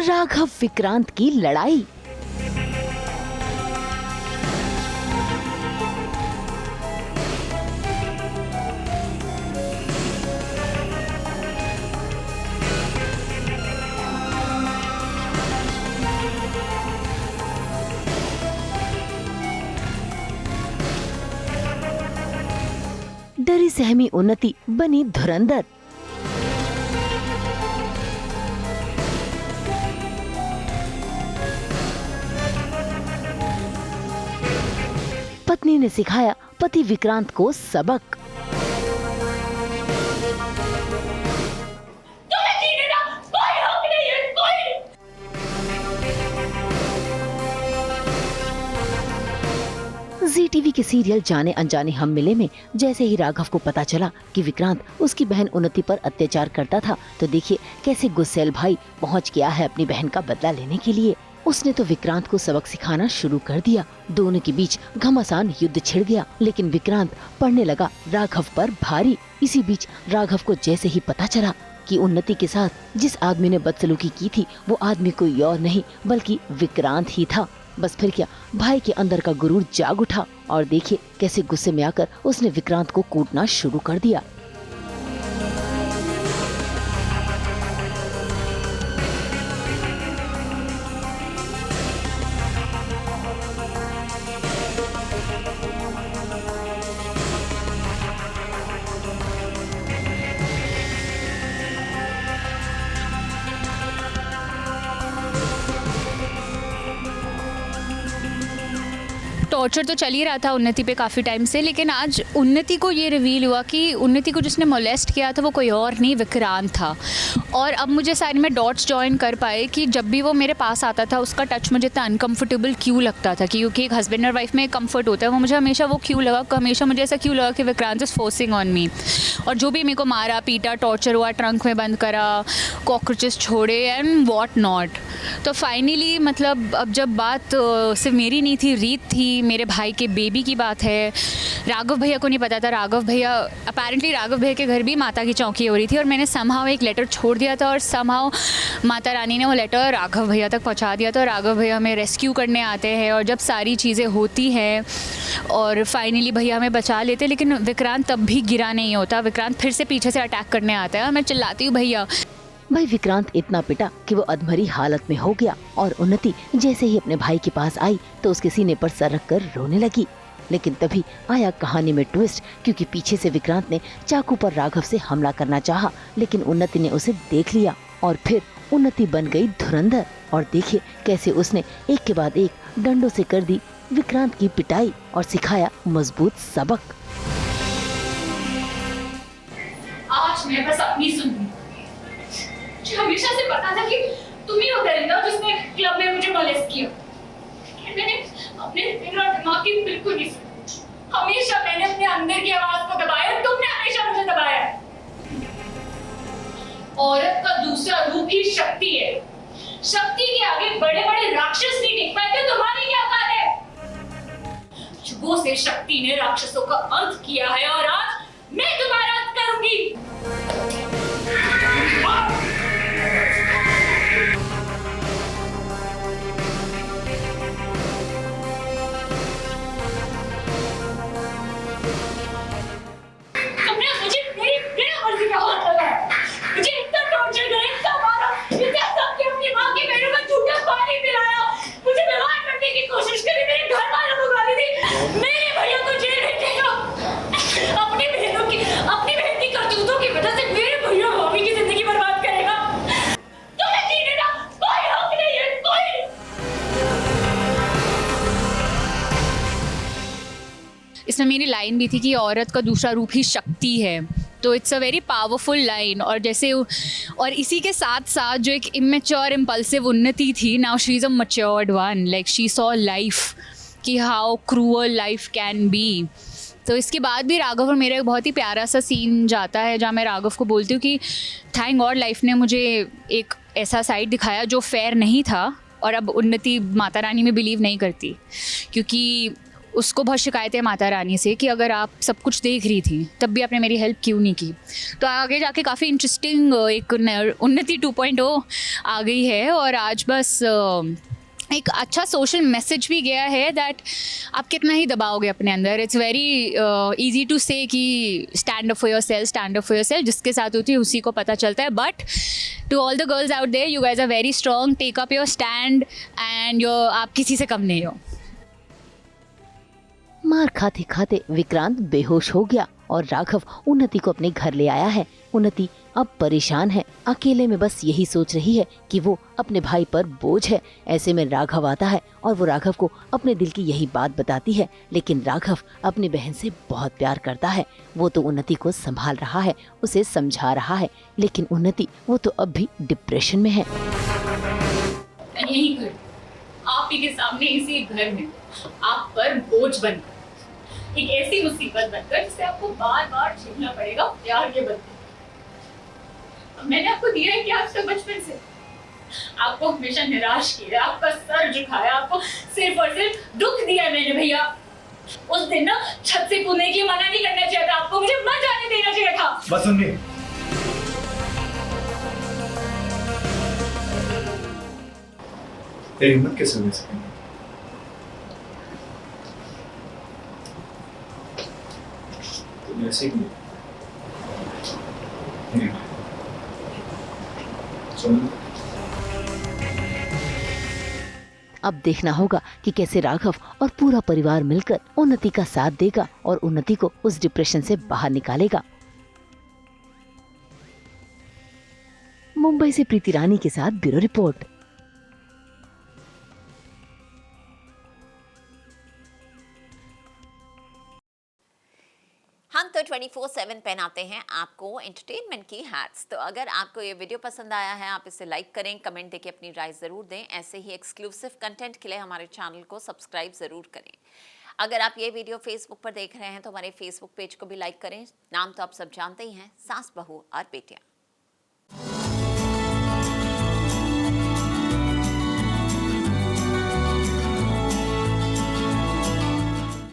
राघव विक्रांत की लड़ाई। डरी सहमी उन्नति बनी धुरंधर। पत्नी ने सिखाया पति विक्रांत को सबक। जी टीवी के सीरियल जाने अनजाने हम मिले में जैसे ही राघव को पता चला कि विक्रांत उसकी बहन उन्नति पर अत्याचार करता था, तो देखिए कैसे गुस्सैल भाई पहुंच गया है अपनी बहन का बदला लेने के लिए। उसने तो विक्रांत को सबक सिखाना शुरू कर दिया। दोनों के बीच घमासान युद्ध छिड़ गया, लेकिन विक्रांत पड़ने लगा राघव पर भारी। इसी बीच राघव को जैसे ही पता चला कि उन्नति के साथ जिस आदमी ने बदसलूकी की थी वो आदमी कोई और नहीं बल्कि विक्रांत ही था, बस फिर क्या, भाई के अंदर का गुरूर जाग उठा और देखिए कैसे गुस्से में आकर उसने विक्रांत को कूटना शुरू कर दिया। टॉर्चर तो चल ही रहा था उन्नति पे काफ़ी टाइम से, लेकिन आज उन्नति को ये रिवील हुआ कि उन्नति को जिसने मोलेस्ट किया था वो कोई और नहीं विक्रांत था। और अब मुझे साइड में डॉट्स जॉइन कर पाए कि जब भी वो मेरे पास आता था उसका टच मुझे इतना अनकंफर्टेबल क्यों लगता था, क्योंकि एक हस्बैंड और वाइफ में कंफर्ट होता है, वो मुझे हमेशा वो क्यों लगा, हमेशा मुझे ऐसा क्यों लगा कि Vikrant is forcing on me. और जो भी मेरे को मारा पीटा टॉर्चर हुआ, ट्रंक में बंद करा, कॉकरोचेस छोड़े एंड वॉट नॉट। तो फाइनली मतलब अब जब बात सिर्फ मेरी नहीं थी, रीत थी, मेरे भाई के बेबी की बात है। राघव भैया को नहीं पता था, राघव भैया अपेरेंटली राघव भैया के घर भी माता की चौकी हो रही थी और मैंने समहाउ एक लेटर छोड़ दिया था और समहाउ माता रानी ने वो लेटर राघव भैया तक पहुंचा दिया था। राघव भैया हमें रेस्क्यू करने आते हैं और जब सारी चीज़ें होती हैं और फाइनली भैया हमें बचा लेते, लेकिन विक्रांत तब भी गिरा नहीं होता। विक्रांत फिर से पीछे से अटैक करने आता है और मैं चिल्लाती हूँ भैया। भाई विक्रांत इतना पिटा कि वो अधमरी हालत में हो गया और उन्नति जैसे ही अपने भाई के पास आई तो उसके सीने पर सर रख कर रोने लगी। लेकिन तभी आया कहानी में ट्विस्ट, क्योंकि पीछे से विक्रांत ने चाकू पर राघव से हमला करना चाहा, लेकिन उन्नति ने उसे देख लिया और फिर उन्नति बन गई धुरंधर। और देखिए कैसे उसने एक के बाद एक डंडों से कर दी विक्रांत की पिटाई और सिखाया मजबूत सबक। आज मैं बस अपनी सुनूंगी। मुझे हमेशा से पता था कि तुम ही हो दरिंदा जिसने क्लब में मुझे मोलेस्ट किया। मैंने अपने दिल और दिमाग की बिल्कुल नहीं सुनी। हमेशा मैंने अपने अंदर की आवाज को दबाया, तुमने हमेशा मुझे दबाया। औरत का दूसरा रूप ही शक्ति है। शक्ति के आगे बड़े बड़े राक्षस नहीं टिक पाते, तुम्हारी क्या औकात है? जुगों से शक्ति ने राक्षसों का अंत किया है और आज मैं तुम्हारा अंत करूंगी। इसमें मेरी लाइन भी थी कि औरत का दूसरा रूप ही शक्ति है, तो it's a very powerful line. और जैसे और इसी के साथ साथ जो एक इमेच्योर इम्पल्सिव उन्नति थी, now she is a matured one, like she saw life कि how cruel life can be. तो इसके बाद भी राघव और मेरा एक बहुत ही प्यारा सा सीन जाता है जहाँ मैं राघव को बोलती हूँ कि थैंक गॉड लाइफ ने मुझे एक ऐसा साइड दिखाया जो फेयर नहीं था और अब उन्नति माता रानी में बिलीव नहीं करती, क्योंकि उसको बहुत शिकायतें माता रानी से कि अगर आप सब कुछ देख रही थी तब भी आपने मेरी हेल्प क्यों नहीं की। तो आगे जाके काफ़ी इंटरेस्टिंग एक उन्नति 2.0 आ गई है और आज बस एक अच्छा सोशल मैसेज भी गया है दैट आप कितना ही दबाओगे अपने अंदर। It's very easy to say कि stand up for yourself, stand up for yourself, जिसके साथ होती है उसी को पता चलता है। But to all the girls out there, you guys are very strong, take up your stand and your, आप किसी से कम नहीं हो। मार खाते खाते विक्रांत बेहोश हो गया और राघव उन्नति को अपने घर ले आया है। उन्नति अब परेशान है, अकेले में बस यही सोच रही है कि वो अपने भाई पर बोझ है। ऐसे में राघव आता है और वो राघव को अपने दिल की यही बात बताती है। लेकिन राघव अपनी बहन से बहुत प्यार करता है। वो तो उन्नति को संभाल रहा है, उसे समझा रहा है, लेकिन उन्नति वो तो अब भी डिप्रेशन में है। यही घर, आप ही के सामने इसी घर में आप पर बोझ बनकर, एक ऐसी मुसीबत बनकर जिसे आपको बार बार झेलना पड़ेगा प्यार के बदले। मैंने आपको दिया है कि आज तक बचपन से आपको हमेशा निराश किया, आपका सर झुकाया, आपको सिर्फ और सिर्फ दुख दिया है मैंने भैया। उस दिन ना छत से कूदने की मना नहीं करना चाहिए था आपको, मुझे मर जाने देना चाहिए था। बस सुनिए, तेरी हिम्मत कैसे हुई इसकी? तुम ऐसे ही सुन। अब देखना होगा कि कैसे राघव और पूरा परिवार मिलकर उन्नति का साथ देगा और उन्नति को उस डिप्रेशन से बाहर निकालेगा। मुंबई से प्रीति रानी के साथ ब्यूरो रिपोर्ट। हम तो 24/7 पहनाते हैं आपको एंटरटेनमेंट की हैट्स। तो अगर आपको ये वीडियो पसंद आया है, आप इसे लाइक करें, कमेंट देके अपनी राय ज़रूर दें। ऐसे ही एक्सक्लूसिव कंटेंट के लिए हमारे चैनल को सब्सक्राइब ज़रूर करें। अगर आप ये वीडियो फेसबुक पर देख रहे हैं तो हमारे फेसबुक पेज को भी लाइक करें। नाम तो आप सब जानते ही हैं, सास बहू और बेटियाँ।